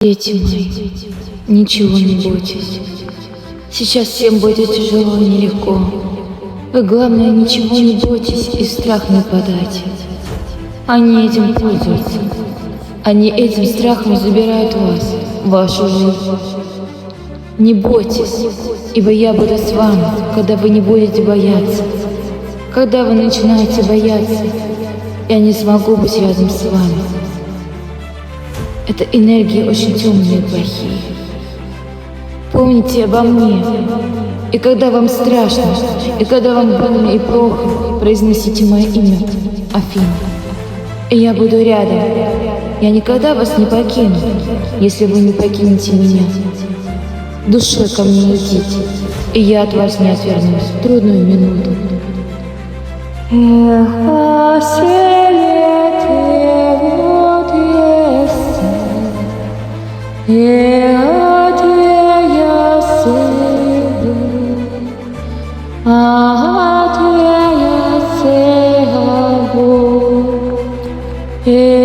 Дети мои, ничего не бойтесь. Сейчас всем будет тяжело и нелегко. Вы, главное, ничего не бойтесь и в страх не подайте. Они этим пользуются. Они этим страхом забирают вас, вашу жизнь. Не бойтесь, ибо я буду с вами, когда вы не будете бояться. Когда вы начинаете бояться, я не смогу быть рядом с вами. Это энергии очень темные и плохие. Помните обо мне. И когда вам страшно, и когда вам больно и плохо, произносите мое имя, Афина. И я буду рядом. Я никогда вас не покину, если вы не покинете меня. Душой ко мне летите, и я от вас не отвернусь в трудную минуту. Yeah.